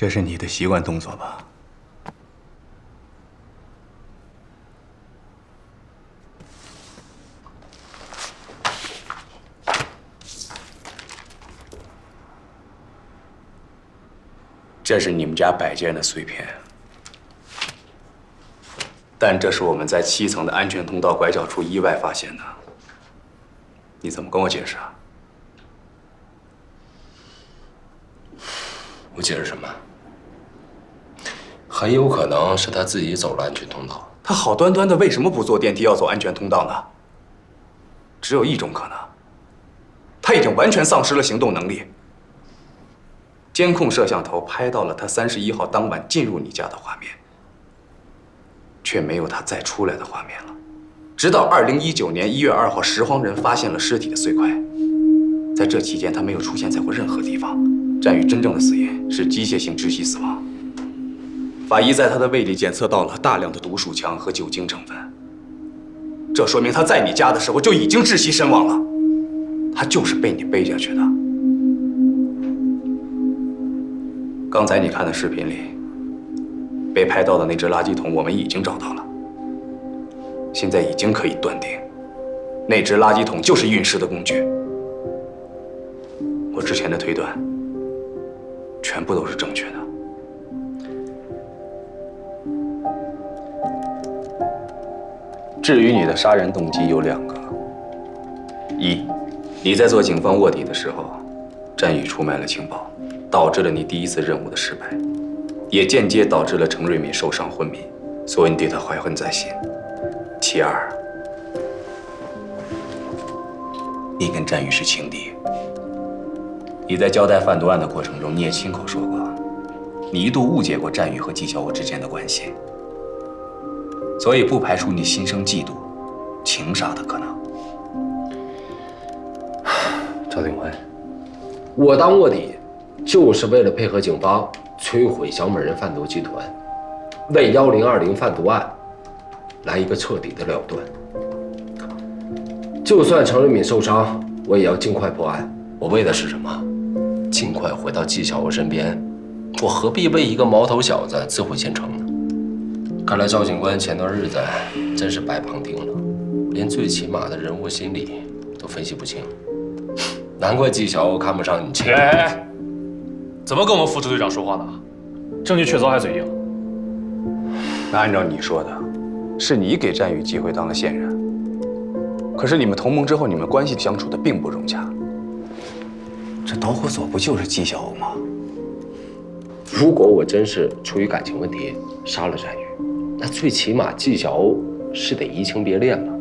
这是你的习惯动作吧？这是你们家摆件的碎片，但这是我们在7层的安全通道拐角处意外发现的。你怎么跟我解释啊？我解释什么？很有可能是他自己走了安全通道。他好端端的为什么不坐电梯要走安全通道呢？只有一种可能，他已经完全丧失了行动能力。监控摄像头拍到了他31号当晚进入你家的画面，却没有他再出来的画面了。直到2019年1月2号，拾荒人发现了尸体的碎块，在这期间他没有出现在过任何地方。战宇真正的死因是机械性窒息死亡。法医在他的胃里检测到了大量的毒鼠强和酒精成分，这说明他在你家的时候就已经窒息身亡了。他就是被你背下去的。刚才你看的视频里，被拍到的那只垃圾桶我们已经找到了，现在已经可以断定，那只垃圾桶就是运尸的工具。我之前的推断，全部都是正确的。至于你的杀人动机有2个：一，你在做警方卧底的时候，战宇出卖了情报，导致了你第1次任务的失败，也间接导致了程瑞敏受伤昏迷，所以你对他怀恨在心。其二，你跟战宇是情敌。你在交代贩毒案的过程中，你也亲口说过，你一度误解过战宇和纪晓鸥之间的关系，所以不排除你心生嫉妒、情杀的可能。赵警官，我当卧底就是为了配合警方摧毁小美人贩毒集团，为1020贩毒案来一个彻底的了断。就算程瑞敏受伤，我也要尽快破案。我为的是什么？尽快回到纪晓鸥身边。我何必为一个毛头小子自毁前程呢？看来赵警官前段日子真是白胖丁了，连最起码的人物心理都分析不清。难怪纪晓鸥看不上你这个。哎，怎么跟我们副支队长说话呢？证据确凿还嘴硬。那按照你说的，是你给战宇机会当了线人。可是你们同盟之后，你们关系相处的并不融洽。这导火索不就是纪晓鸥吗？如果我真是出于感情问题杀了战宇，那最起码纪晓鸥是得移情别恋了。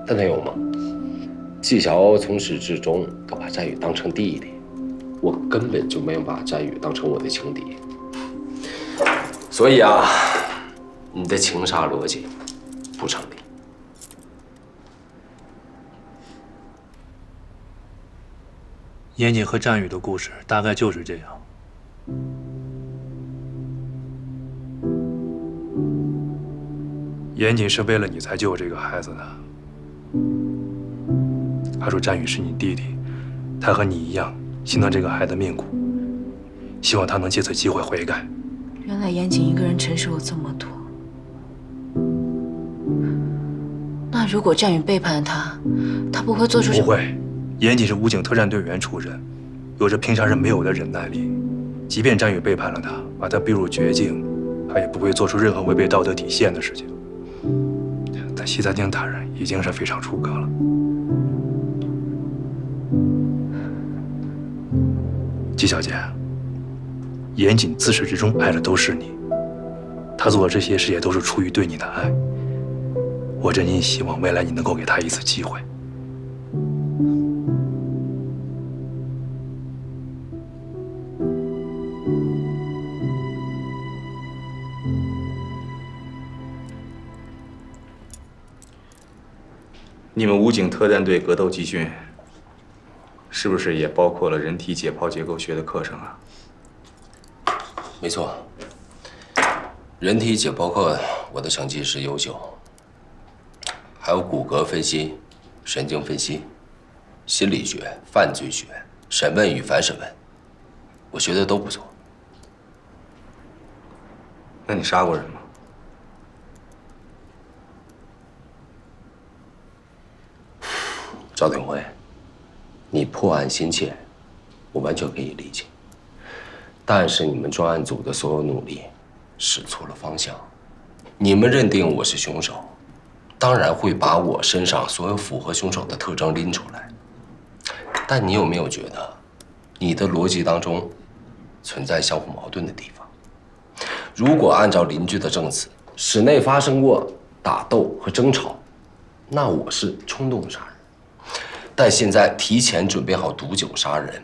但他有吗？纪晓鸥从始至终都把战宇当成弟弟，我根本就没有把战宇当成我的情敌。所以啊，你的情杀逻辑不成立。严谨和战宇的故事大概就是这样。严谨是为了你才救这个孩子的。他说战宇是你弟弟，他和你一样心疼这个孩子命苦，希望他能借此机会悔改。原来严谨一个人承受了这么多。那如果战宇背叛了他，他不会做出什么？不会。严谨是武警特战队员出身，有着平常人没有的忍耐力。即便战宇背叛了他，把他逼入绝境，他也不会做出任何违背道德底线的事情。但西餐厅打人已经是非常出格了。季小姐，严谨自始至终爱的都是你，他做的这些事也都是出于对你的爱。我真心希望未来你能够给他一次机会。你们武警特战队格斗集训，是不是也包括了人体解剖结构学的课程啊？没错，人体解剖课我的成绩是优秀，还有骨骼分析、神经分析、心理学、犯罪学、审问与反审问，我学的都不错。那你杀过人吗？赵鼎辉，你破案心切，我完全可以理解。但是你们专案组的所有努力使错了方向。你们认定我是凶手，当然会把我身上所有符合凶手的特征拎出来。但你有没有觉得，你的逻辑当中存在相互矛盾的地方？如果按照邻居的证词，室内发生过打斗和争吵，那我是冲动杀人。但现在提前准备好毒酒杀人，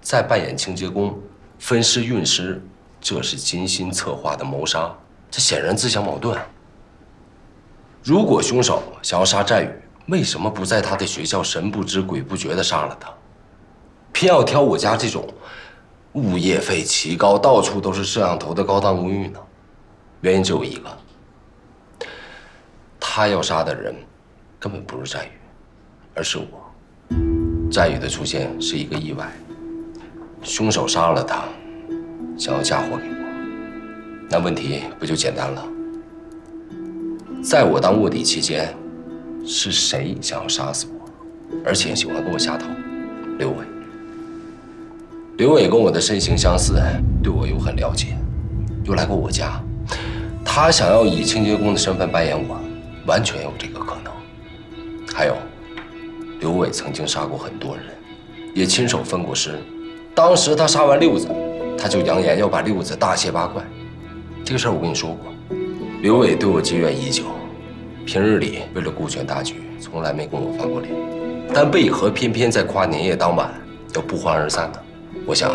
再扮演清洁工，分尸运尸，这是精心策划的谋杀，这显然自相矛盾。如果凶手想要杀寨宇，为什么不在他的学校神不知鬼不觉地杀了他，偏要挑我家这种物业费奇高、到处都是摄像头的高档公寓呢？原因只有一个，他要杀的人根本不是寨宇，而是我。寨宇的出现是一个意外，凶手杀了他，想要嫁祸给我，那问题不就简单了？在我当卧底期间，是谁想要杀死我，而且喜欢跟我下套？刘伟。刘伟跟我的身形相似，对我又很了解，又来过我家，他想要以清洁工的身份扮演我，完全有这个可能。还有，刘伟曾经杀过很多人，也亲手分过尸。当时他杀完六子，他就扬言要把六子大卸八块。这个事儿我跟你说过，刘伟对我积怨已久，平日里为了顾全大局，从来没跟我翻过脸，但为何偏偏在跨年夜当晚要不欢而散呢？我想，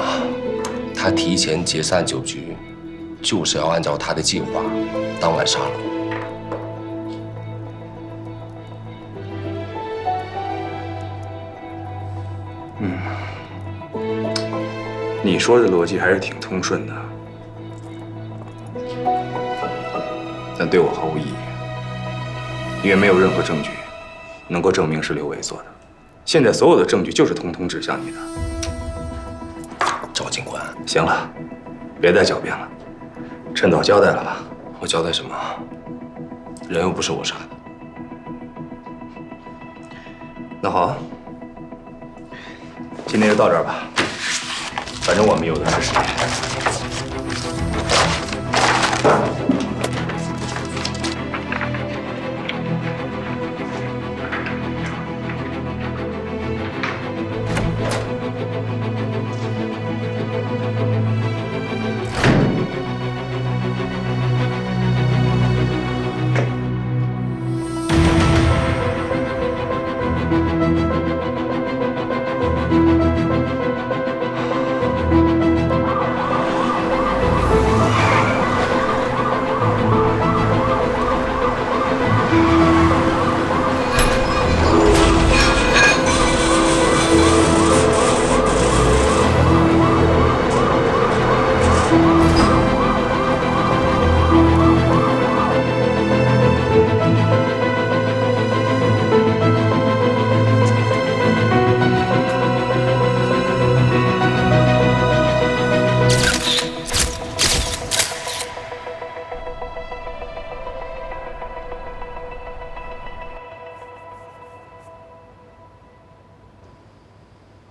他提前解散酒局，就是要按照他的计划，当晚杀了我。你说的逻辑还是挺通顺的，但对我毫无意义，因为没有任何证据能够证明是刘伟做的。现在所有的证据就是通通指向你的。赵警官，行了，别再狡辩了，趁早交代了吧。我交代什么？人又不是我杀的。那好，今天就到这儿吧。反正我们有的是时间。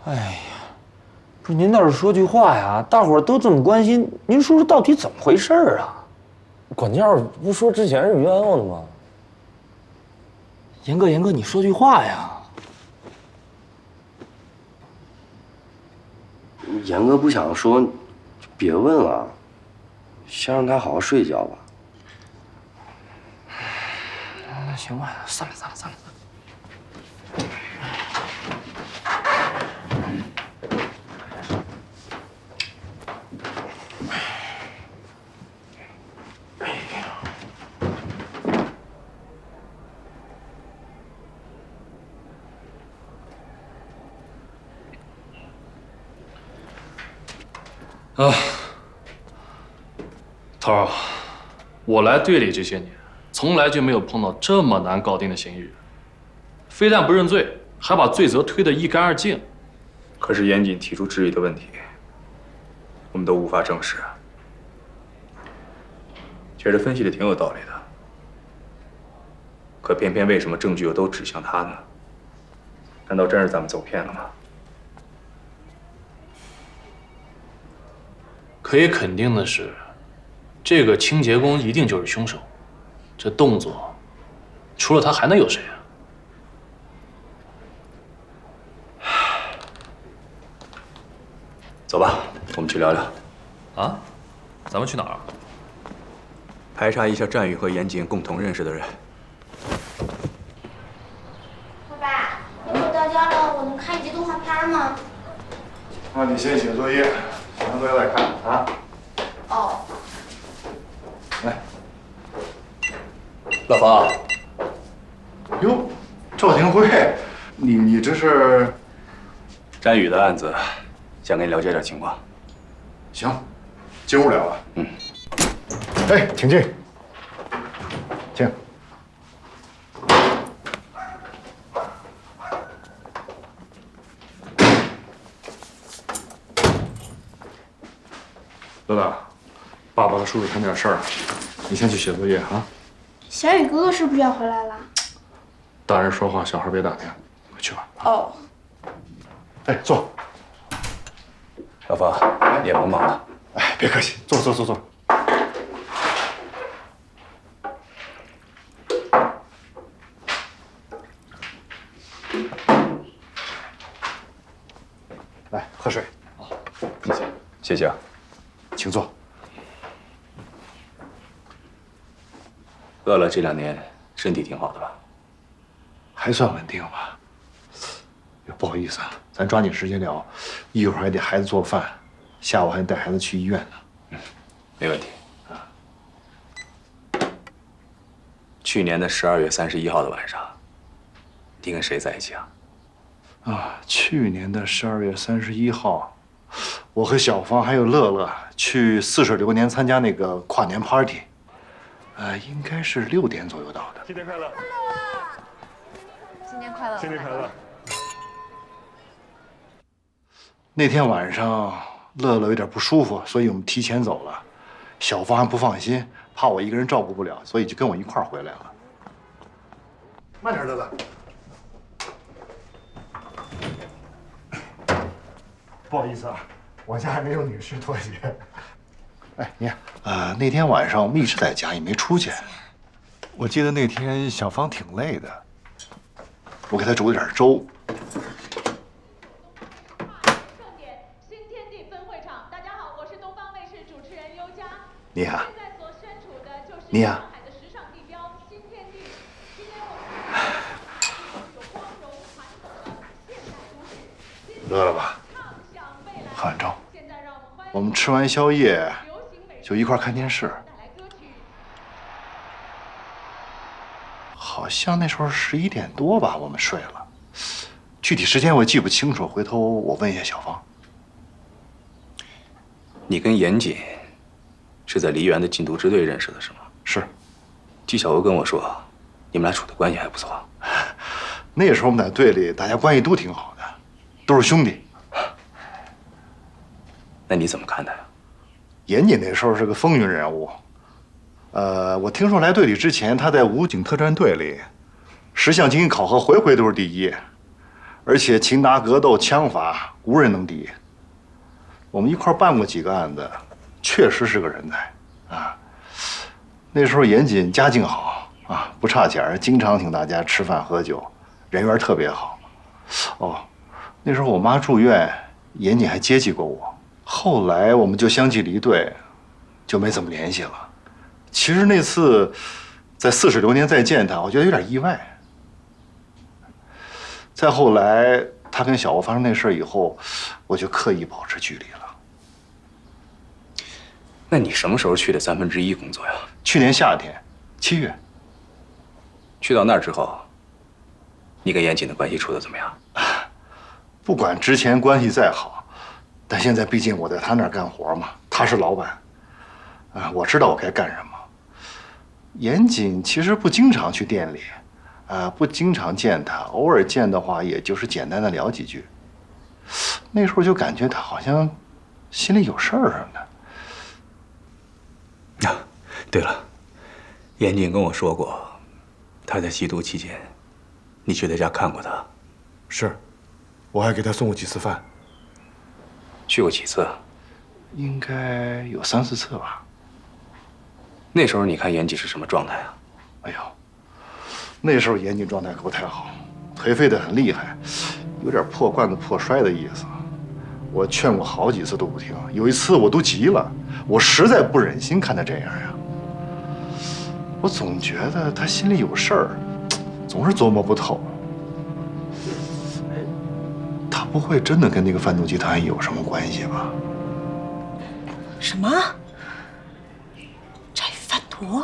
哎呀，不是您倒是说句话呀！大伙儿都这么关心，您说说到底怎么回事啊？管教不说之前是冤枉的吗？严哥，严哥，你说句话呀！严哥不想说，就别问了，先让他好好睡一觉吧。那行吧，散了。啊，头儿，我来队里这些年，从来就没有碰到这么难搞定的嫌疑人，非但不认罪，还把罪责推得一干二净。可是严谨提出质疑的问题，我们都无法证实。其实分析的挺有道理的，可偏偏为什么证据又都指向他呢？难道真是咱们走偏了吗？可以肯定的是，这个清洁工一定就是凶手。这动作，除了他还能有谁啊？走吧，我们去聊聊，啊？咱们去哪儿啊？排查一下战宇和严谨共同认识的人。爸爸，一会儿到家了，我能看一集动画片吗？那你先写作业，写完作业再看啊。哦。来，老方，哟，赵廷辉，你这是？战宇的案子，想跟你了解点情况。行，进屋聊了。哎，请进，请。乐乐，爸爸和叔叔谈点事儿，你先去写作业啊。小雨哥哥是不是要回来了？大人说话，小孩别打听，快去吧。哦。哎，坐。老方，你也甭忙了。哎，别客气，坐。来，喝水。谢谢啊。请坐。乐乐这2年身体挺好的吧？还算稳定吧。不好意思啊，咱抓紧时间聊，一会儿还得孩子做饭，下午还得带孩子去医院呢。没问题。去年的12月31号的晚上，你跟谁在一起啊？去年的12月31号，我和小芳还有乐乐去似水流年参加那个跨年 party，应该是6点左右到的。新年快乐！新年快乐！新年快乐！那天晚上，乐乐有点不舒服，所以我们提前走了。小芳还不放心，怕我一个人照顾不了，所以就跟我一块儿回来了。慢点，乐乐。不好意思啊，我家还没有女士拖鞋。哎，你看，那天晚上我们一直在家，也没出去。我记得那天小芳挺累的，我给她煮了点粥。你呀，你呀，乐了吧？喝碗粥。我们吃完宵夜就一块看电视，好像那时候11点多吧，我们睡了。具体时间我记不清楚，回头我问一下小芳。你跟严谨是在梨园的禁毒支队认识的，是吗？是。纪晓鸥跟我说，你们俩处的关系还不错。那时候我们在队里，大家关系都挺好的，都是兄弟。那你怎么看他呀？严谨那时候是个风云人物。我听说来队里之前，他在武警特战队里10项精英考核回回都是第1，而且擒拿格斗、枪法无人能敌。我们一块办过几个案子，确实是个人才啊。那时候严谨家境好啊，不差钱，经常请大家吃饭喝酒，人缘特别好。哦，那时候我妈住院，严谨还接济过我。后来我们就相继离队，就没怎么联系了。其实那次在似水流年再见他，我觉得有点意外。再后来他跟小欧发生那事以后，我就刻意保持距离了。那你什么时候去的1/3工作呀？去年夏天，7月。去到那儿之后，你跟严谨的关系处得怎么样？不管之前关系再好，但现在毕竟我在他那儿干活嘛，他是老板，我知道我该干什么。严谨其实不经常去店里，不经常见他，偶尔见的话，也就是简单的聊几句。那时候就感觉他好像心里有事儿似的。对了，严谨跟我说过，他在吸毒期间，你去他家看过他。是，我还给他送过几次饭，去过几次？应该有3、4次吧。那时候你看严谨是什么状态啊？哎呦，那时候严谨状态可不太好，颓废得很厉害，有点破罐子破摔的意思。我劝过好几次都不听，有一次我都急了，我实在不忍心看他这样呀。我总觉得他心里有事儿，总是琢磨不透。他不会真的跟那个贩毒集团有什么关系吧？什么？战宇贩毒？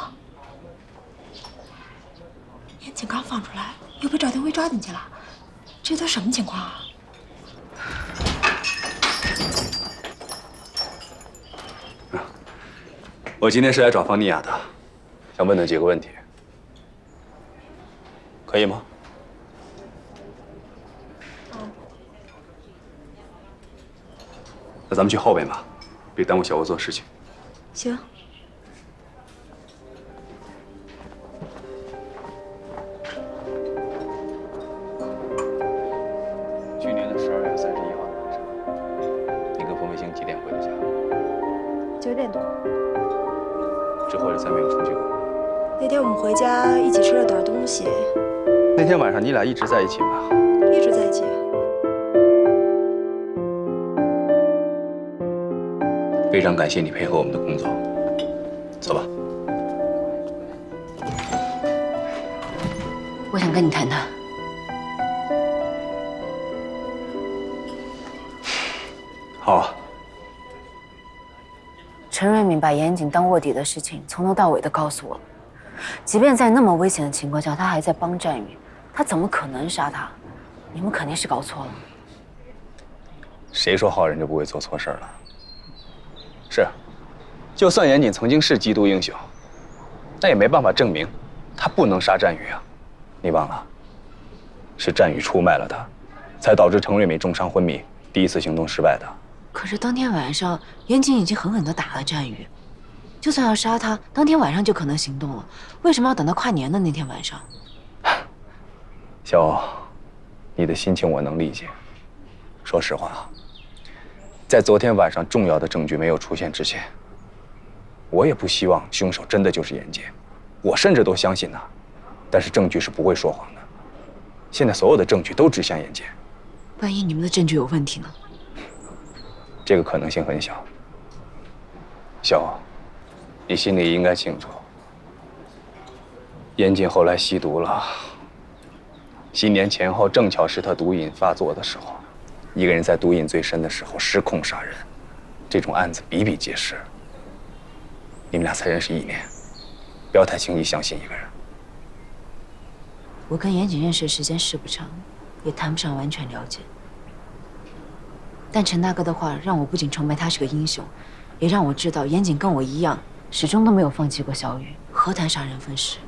严谨刚放出来，又被赵天辉抓进去了，这都什么情况啊？我今天是来找方妮雅的，想问她几个问题，可以吗？那咱们去后边吧，别耽误小欧做事情。行。去年的12月31号的晚上，你跟冯卫星几点回的家9点多，之后就再没有出去过。那天我们回家一起吃了点东西，那天晚上你俩一直在一起吗？一直在一起。非常感谢你配合我们的工作，走吧。我想跟你谈谈。好啊。陈瑞敏把严谨当卧底的事情从头到尾的告诉我了，即便在那么危险的情况下，他还在帮战宇，他怎么可能杀他？你们肯定是搞错了。谁说好人就不会做错事了？是，就算严谨曾经是缉毒英雄，但也没办法证明他不能杀战宇啊！你忘了，是战宇出卖了他，才导致陈瑞美重伤昏迷，第一次行动失败的。可是当天晚上，严谨已经狠狠地打了战宇，就算要杀他，当天晚上就可能行动了，为什么要等到跨年的那天晚上？小欧，你的心情我能理解。说实话啊，在昨天晚上重要的证据没有出现之前，我也不希望凶手真的就是严杰，我甚至都相信他。但是证据是不会说谎的，现在所有的证据都指向严杰。万一你们的证据有问题呢？这个可能性很小。小欧，你心里应该清楚，严谨后来吸毒了，新年前后正巧是他毒瘾发作的时候，一个人在毒瘾最深的时候失控杀人，这种案子比比皆是。你们俩才认识1年，不要太轻易相信一个人。我跟严谨认识的时间是不长，也谈不上完全了解。但陈大哥的话让我不仅崇拜他是个英雄，也让我知道严谨跟我一样，始终都没有放弃过小雨，何谈杀人分尸？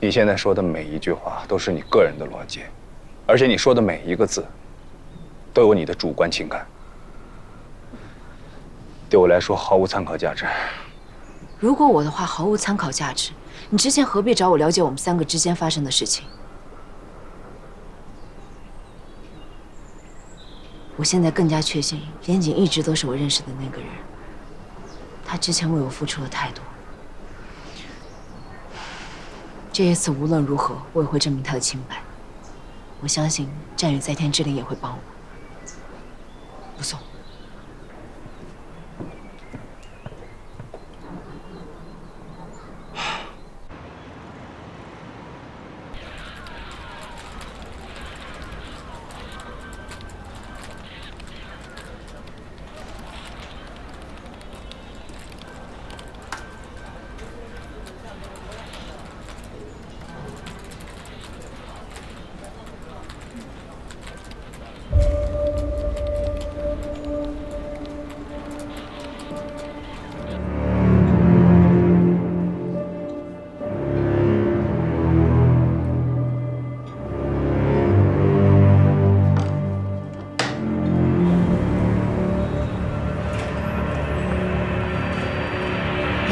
你现在说的每一句话都是你个人的逻辑，而且你说的每一个字都有你的主观情感，对我来说毫无参考价值。如果我的话毫无参考价值，你之前何必找我了解我们3个之间发生的事情？我现在更加确信，严谨一直都是我认识的那个人。他之前为我付出了太多，这一次无论如何，我也会证明他的清白。我相信战宇在天之灵也会帮我。不送。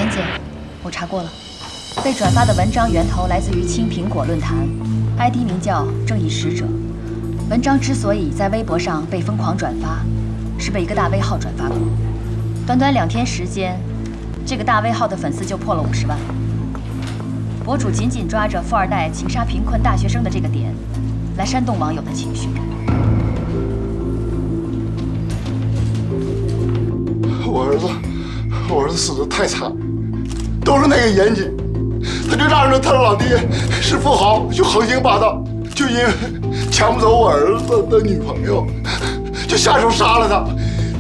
严姐，我查过了，被转发的文章源头来自于青苹果论坛 ，ID 名叫正义使者。文章之所以在微博上被疯狂转发，是被一个大 V 号转发过。短短2天时间，这个大 V 号的粉丝就破了50万。博主紧紧抓着富二代情杀贫困大学生的这个点，来煽动网友的情绪。我儿子死得太惨，都是那个严谨，他就仗着他老爹是富豪，就横行霸道，就因为抢不走我儿子的女朋友，就下手杀了他。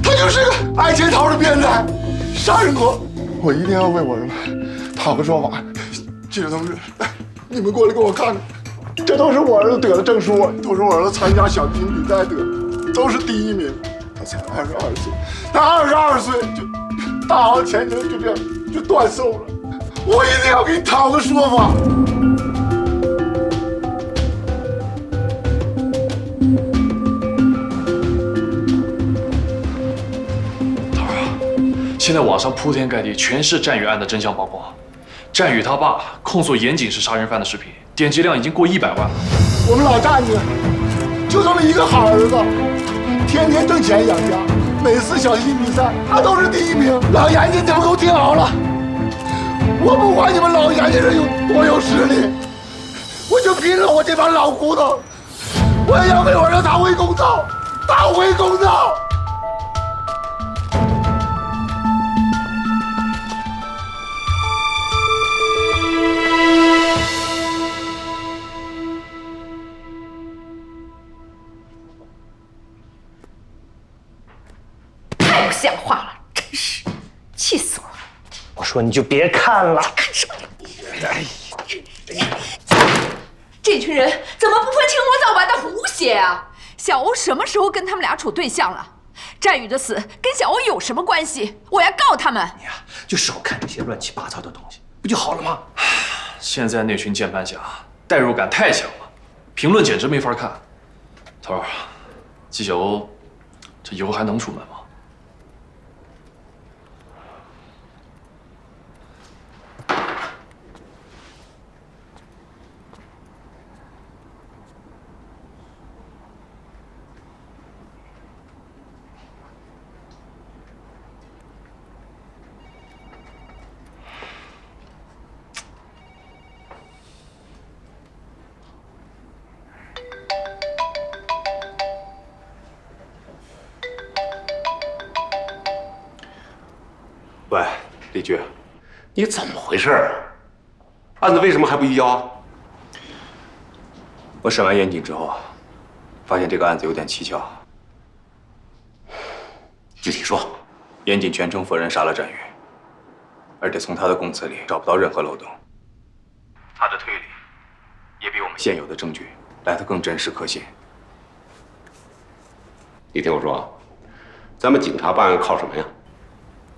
他就是个爱潜逃的变态，杀人狂。我一定要为我儿子讨个说法。记者同志，你们过来给我看看，这都是我儿子得的证书，都是我儿子参加小提琴比赛得的，都是第1名。他才22岁，他22岁就大好前程就这样就断送了。我一定要给你讨个说法。头儿啊，现在网上铺天盖地全是战宇案的真相曝光。战宇他爸控诉严谨是杀人犯的视频，点击量已经过100万了。我们老战家就这么一个好儿子，天天挣钱养家，每次小提琴比赛他都是第1名。老严家，你们给我听好了，我不管你们老严家人有多有实力，我就拼了我这把老骨头，我也要为我儿子讨回公道，讨回公道。太不像话了，真是气死我了！我说你就别看了，看什么？哎，这群人怎么不分青红皂白的胡写啊？小欧什么时候跟他们俩处对象了？战宇的死跟小欧有什么关系？我要告他们！你呀，就少看这些乱七八糟的东西，不就好了吗？现在那群键盘侠代入感太强了，评论简直没法看。头儿，纪晓欧这以后还能出门吗？喂，李局，你怎么回事？案子为什么还不移交？我审完严谨之后，发现这个案子有点蹊跷。具体说。严谨全程否认杀了战宇，而且从他的供词里找不到任何漏洞。他的推理也比我们现有的证据来得更真实可信。你听我说，咱们警察办案靠什么呀？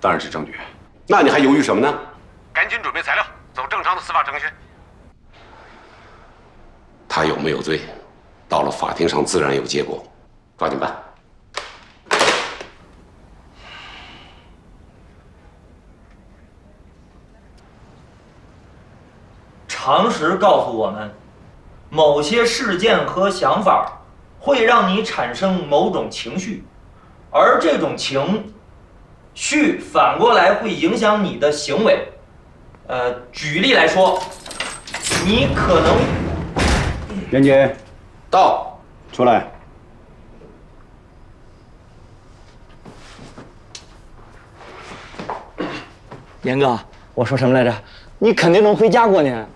当然是证据。那你还犹豫什么呢？赶紧准备材料，走正常的司法程序。他有没有罪，到了法庭上自然有结果，抓紧办。常识告诉我们，某些事件和想法会让你产生某种情绪，而这种情绪反过来会影响你的行为。举例来说，你可能……袁姐，到，出来。严哥，我说什么来着？你肯定能回家过年。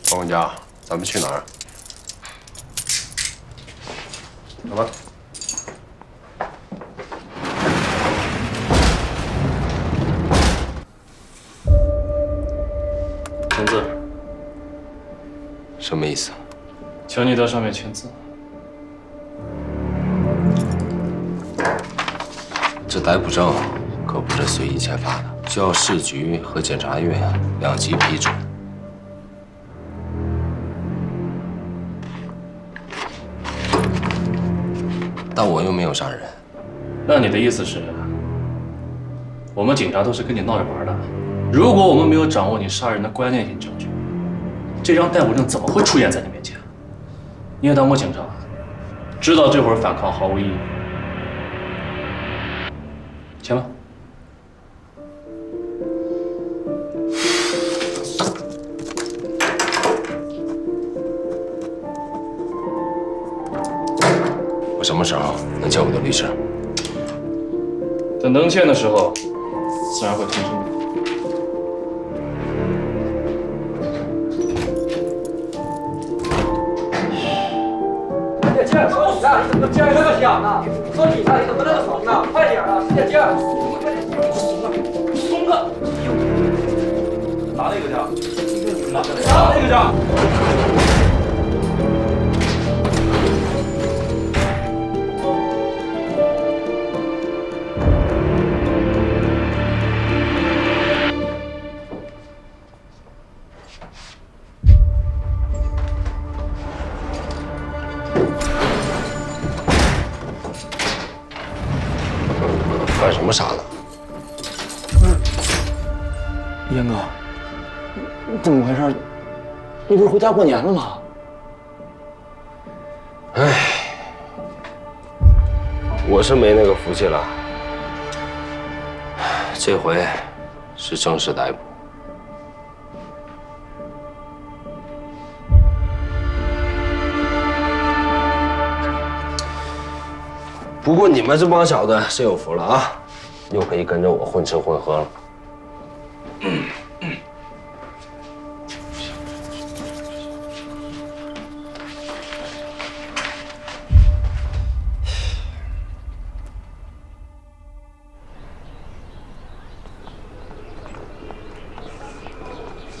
王管家，咱们去哪儿？走吧。签字。什么意思？请你在上面签字。这逮捕证可不是随意签发的，需要市局和检察院2级批准。但我又没有杀人。那你的意思是，我们警察都是跟你闹着玩的？如果我们没有掌握你杀人的关键性证据，这张逮捕令怎么会出现在你面前？你也当过警察，知道这会儿反抗毫无意义。签吧。我什么时候能见我的律师？等能见的时候，自然会通知你。说你呢，你怎么今儿这么响呢？说你呢，你怎么那么怂呢？快点啊，使点劲儿！快点，松了，松了！拿那个去，拿那个去。干什么傻呢？严哥，怎么回事？你不是回家过年了吗？唉，我是没那个福气了。这回是正式逮捕。不过你们这帮小子是有福了啊，又可以跟着我混吃混喝了。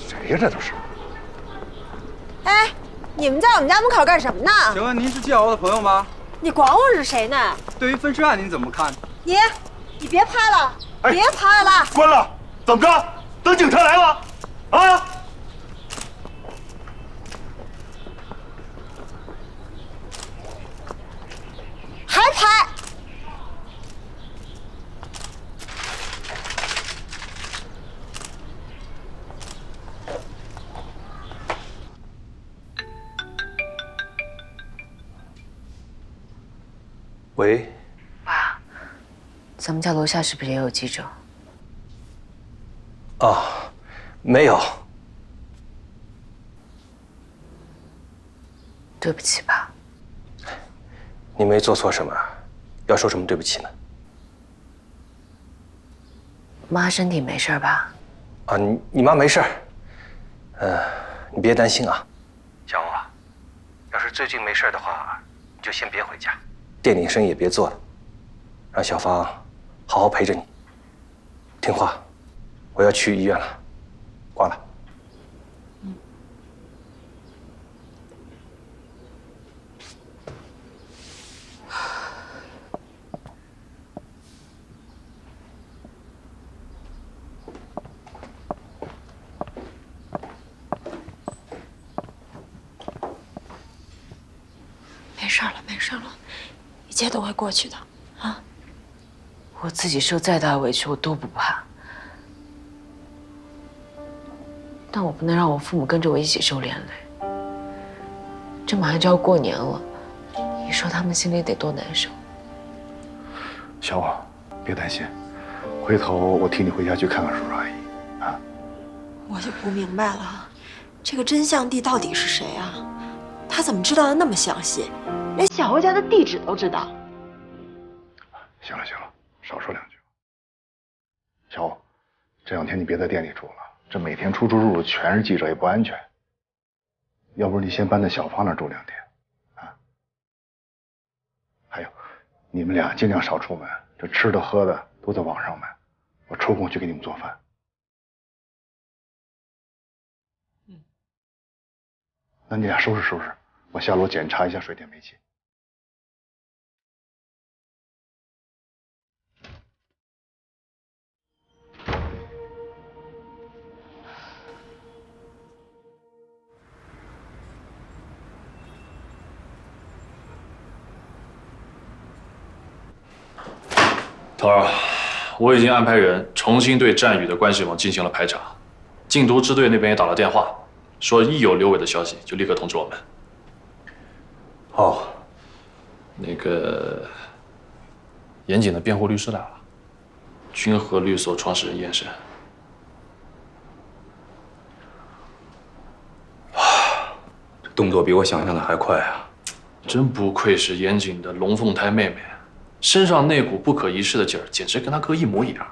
谁呀？这都是。哎，你们在我们家门口干什么呢？请问您是季瑶的朋友吗？你管我是谁呢？对于分尸案您怎么看？你别拍了，别拍了！关了，怎么着？等警察来了，啊！还拍？喂，爸，咱们家楼下是不是也有记者？哦，没有。对不起，爸。你没做错什么，要说什么对不起呢？妈身体没事吧？啊，你妈没事你别担心啊。小欧啊，要是最近没事的话，你就先别回家，店里生意也别做了，让小芳好好陪着你，听话。我要去医院了，挂了。没事了，没事了，一切都会过去的，啊！我自己受再大的委屈，我都不怕。但我不能让我父母跟着我一起受连累。这马上就要过年了，你说他们心里得多难受。小欧，别担心，回头我替你回家去看看叔叔阿姨，啊。我就不明白了，这个真相帝到底是谁啊？他怎么知道的那么详细，连小欧家的地址都知道？行了行了，少说两句。小欧，这两天你别在店里住了，这每天出出入入全是记者，也不安全。要不你先搬到小芳那儿住2天，啊。还有，你们俩尽量少出门，这吃的喝的都在网上买，我抽空去给你们做饭。那你俩收拾收拾，我下楼检查一下水电煤气。头儿，我已经安排人重新对战宇的关系网进行了排查，禁毒支队那边也打了电话，说一有刘伟的消息就立刻通知我们。好，那个严谨的辩护律师来了，君和律所创始人严审。这动作比我想象的还快啊！真不愧是严谨的龙凤胎妹妹，身上那股不可一世的劲儿，简直跟他哥一模一样。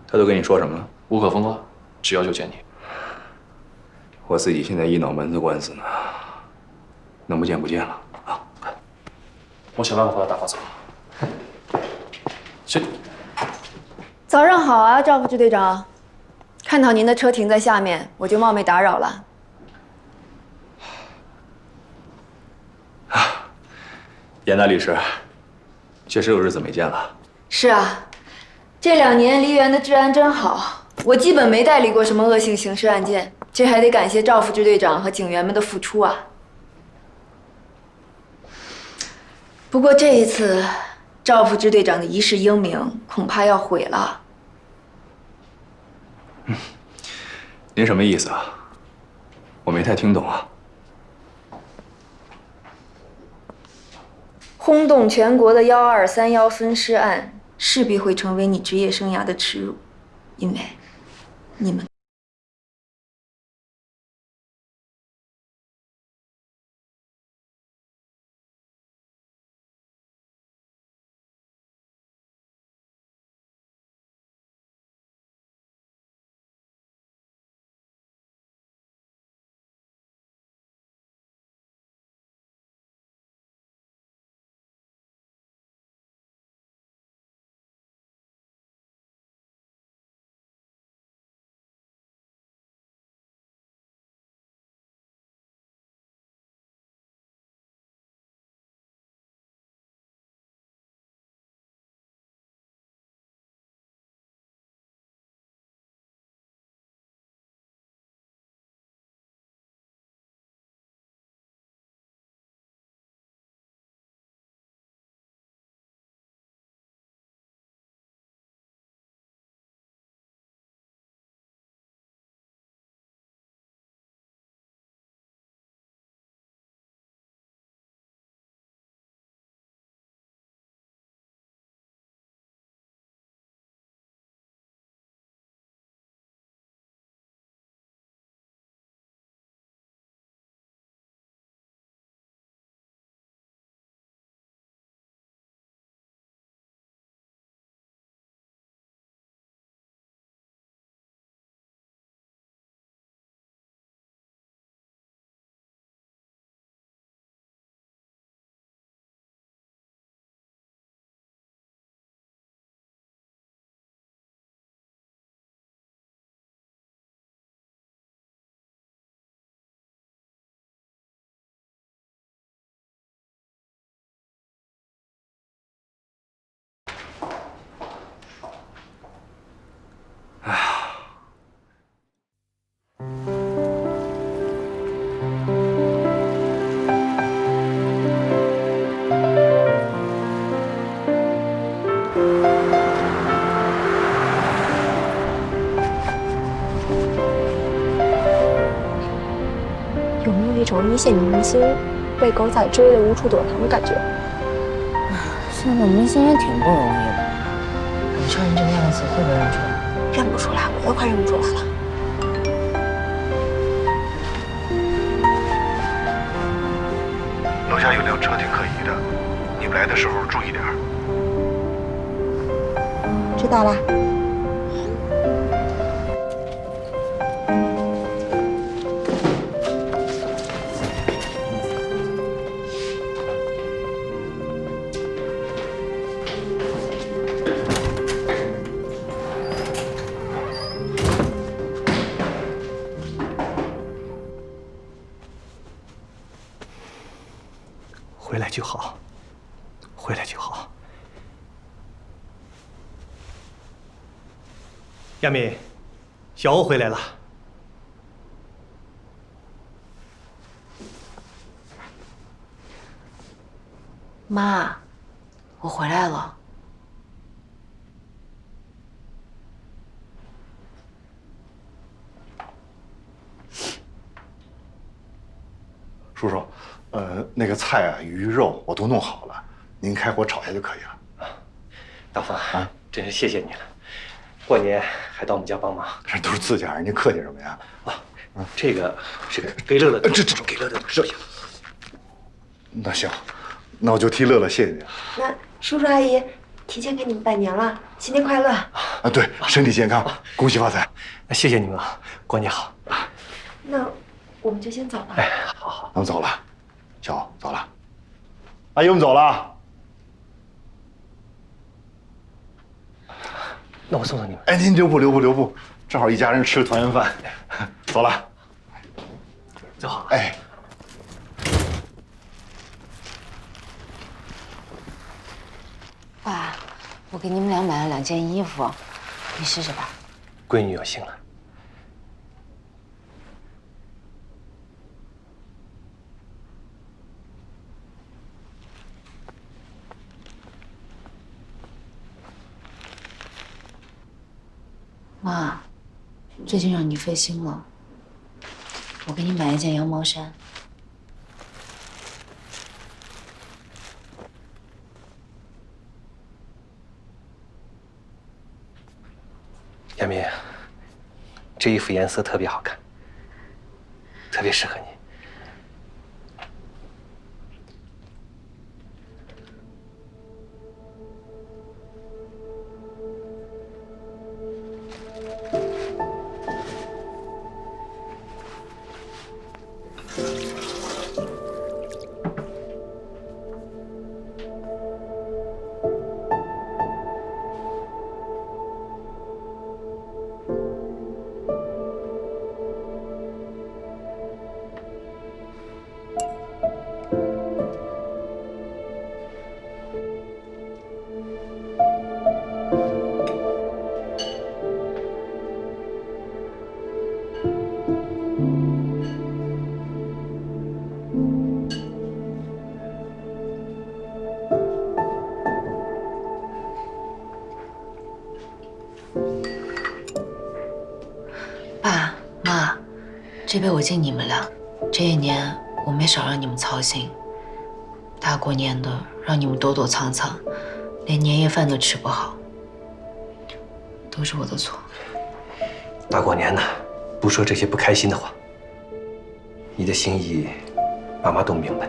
他都跟你说什么了？无可封挂，只要求见你。我自己现在一脑门子官司呢，能不见不见了啊！我想办法把他打发走。去。早上好啊，赵副支队长。看到您的车停在下面，我就冒昧打扰了。严大律师，确实有日子没见了。是啊，这2年梨园的治安真好，我基本没代理过什么恶性刑事案件，这还得感谢赵副支队长和警员们的付出啊。不过这一次，赵副支队长的一世英名恐怕要毁了。您什么意思啊？我没太听懂啊。轰动全国的1231分尸案势必会成为你职业生涯的耻辱，因为你们。有没有一种一线女明星被狗仔追得无处躲藏的感觉？现在明星也挺不容易的，你穿成这个样子会被认出来？认不出来，我都快认不出来了。楼下有辆车挺可疑的，你们来的时候注意点。知道了。回来就好，回来就好。亚敏，小欧回来了。妈，我回来了。那个菜啊、鱼肉我都弄好了，您开火炒下就可以了。大风啊，真是谢谢你了，过年还到我们家帮忙。这都是自家人，您客气什么呀？这个是给乐乐的，这给乐乐的这。那行，那我就替乐乐谢谢您。那叔叔阿姨提前给你们拜年了，新年快乐！啊，对，身体健康，恭喜发财。那谢谢你们啊，过年好。那我们就先走了。哎，好好，我们走了，小欧走了，阿姨我们走了。那我送送你们。哎，您留步，正好一家人吃个团圆饭。走了，走好了。哎。爸，我给你们俩买了2件衣服，你试试吧。闺女有幸了。妈，最近让你费心了，我给你买一件羊毛衫。亚明，这衣服颜色特别好看，特别适合你。爸妈，这杯我敬你们俩。这一年我没少让你们操心，大过年的让你们躲躲藏藏，连年夜饭都吃不好，都是我的错。大过年的，不说这些不开心的话。你的心意，爸妈都明白。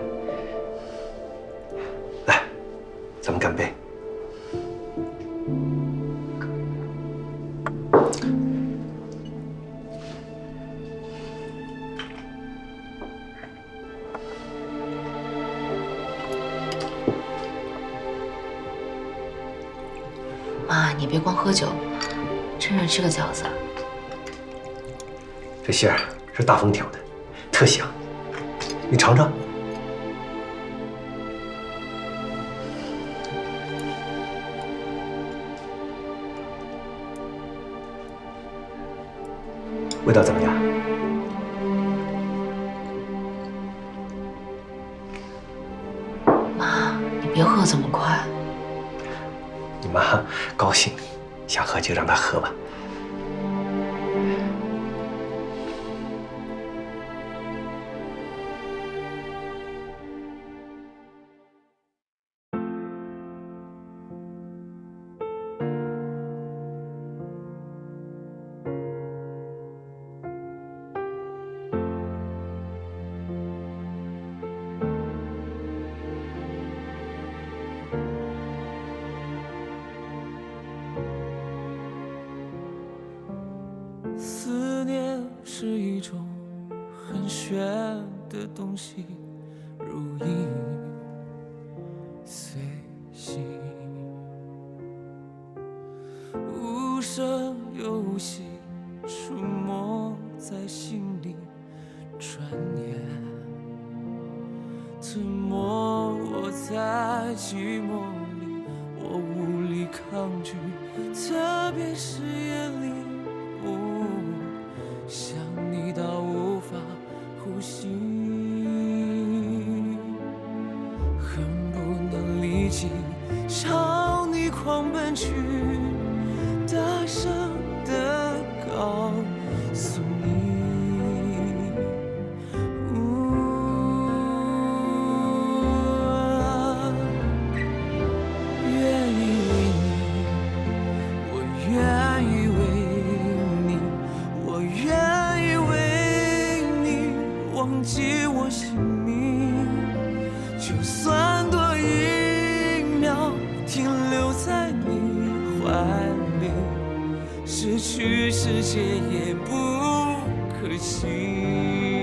来，咱们干杯。妈，你别光喝酒，趁热吃个饺子。这馅儿是大风挑的，特香，你尝尝。味道怎么样？妈，你别喝这么快。你妈高兴，想喝就让她喝吧。思念是一种很玄的东西，如影随形，无声又无息，出没在心里，转眼吞没我在寂寞里，我无力抗拒，特别是夜里。想你到无法呼吸，恨不能立即朝你狂奔去，大声地告诉你，失去世界也不可惜。